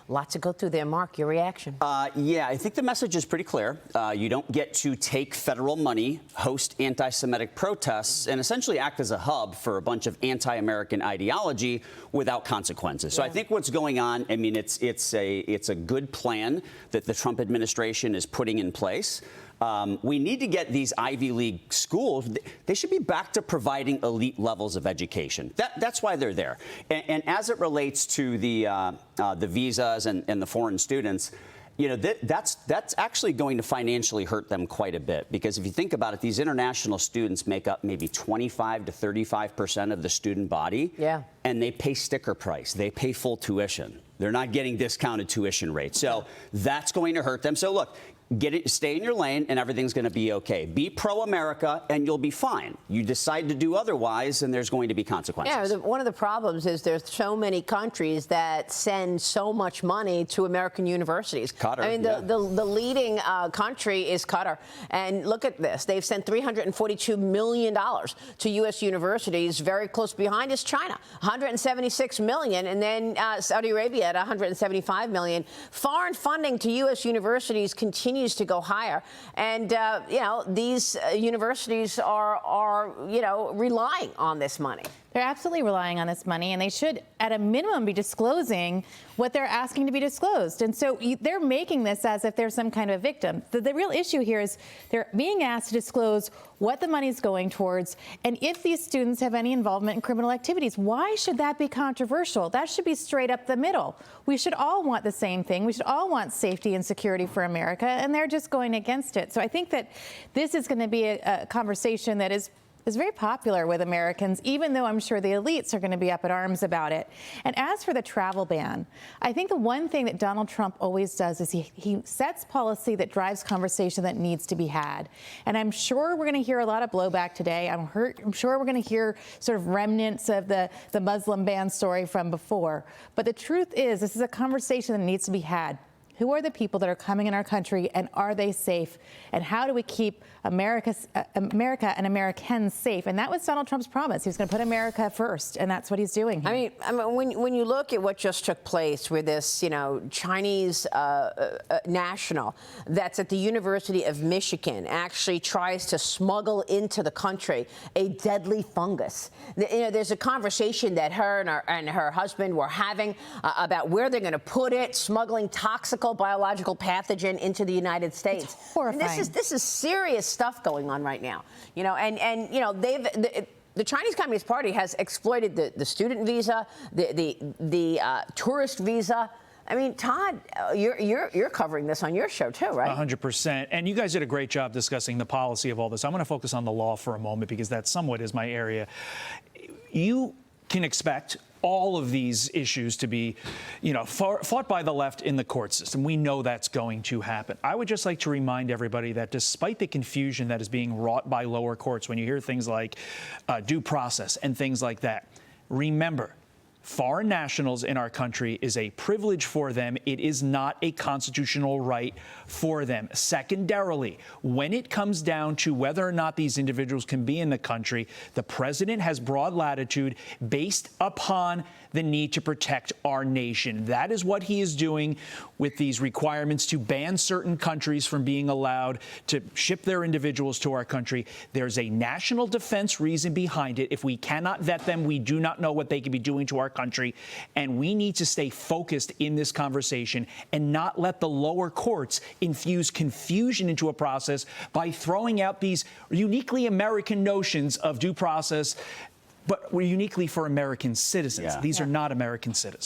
Lots to go through there. Mark, your reaction? Yeah, I think the message is pretty clear. You don't get to take federal money, host anti-Semitic protests, and essentially act as a hub for a bunch of anti-American ideology without consequences. So I think what's going on, I mean, it's a good plan that the Trump administration is putting in place. We need to get these Ivy League schools, they should be back to providing elite levels of education. That's why they're there. And as it relates to the visas and the foreign students, you know, that's actually going to financially hurt them quite a bit, because if you think about it, these international students make up maybe 25 to 35% of the student body. Yeah. And they pay sticker price. They pay full tuition. They're not getting discounted tuition rates. So that's going to hurt them. So look, stay in your lane and everything's going to be okay. Be pro-America and you'll be fine. You decide to do otherwise and there's going to be consequences. Yeah, one of the problems is there's so many countries that send so much money to American universities. Qatar, I mean, the leading country is Qatar. And look at this. They've sent $342 million to U.S. universities. Very close behind is China, $176 million. And then Saudi Arabia at $175 million. Foreign funding to U.S. universities continues to go higher, and you know, these universities are you know, relying on this money. They're absolutely relying on this money, and they should, at a minimum, be disclosing what they're asking to be disclosed. And so they're making this as if they're some kind of a victim. The real issue here is they're being asked to disclose what the money is going towards, and if these students have any involvement in criminal activities. Why should that be controversial? That should be straight up the middle. We should all want the same thing. We should all want safety and security for America, and they're just going against it. So I think that this is going to be a conversation that is very popular with Americans, even though I'm sure the elites are going to be up in arms about it. And as for the travel ban, I think the one thing that Donald Trump always does is he sets policy that drives conversation that needs to be had. And I'm sure we're going to hear a lot of blowback today. I'm sure we're going to hear sort of remnants of the Muslim ban story from before. But the truth is, this is a conversation that needs to be had. Who are the people that are coming in our country, and are they safe? And how do we keep America and Americans safe? And that was Donald Trump's promise. He was going to put America first, and that's what he's doing here. I mean, when you look at what just took place with this, you know, Chinese national that's at the University of Michigan actually tries to smuggle into the country a deadly fungus. You know, there's a conversation that her and her husband were having about where they're going to put it, smuggling toxic biological pathogen into the United States. It's horrifying. This is serious stuff going on right now. You know, and you know, the Chinese Communist Party has exploited the student visa, the tourist visa. I mean, Todd, you're covering this on your show too, right? 100%. And you guys did a great job discussing the policy of all this. I'm going to focus on the law for a moment, because that somewhat is my area. You can expect all of these issues to be, you know, fought by the left in the court system. We know that's going to happen. I would just like to remind everybody that despite the confusion that is being wrought by lower courts when you hear things like due process and things like that, remember, foreign nationals in our country is a privilege for them. It is not a constitutional right for them. Secondarily, when it comes down to whether or not these individuals can be in the country, the president has broad latitude based upon the need to protect our nation. That is what he is doing with these requirements to ban certain countries from being allowed to ship their individuals to our country. There's a national defense reason behind it. If we cannot vet them, we do not know what they could be doing to our country. And we need to stay focused in this conversation and not let the lower courts infuse confusion into a process by throwing out these uniquely American notions of due process, but we're uniquely for American citizens. These are not American citizens.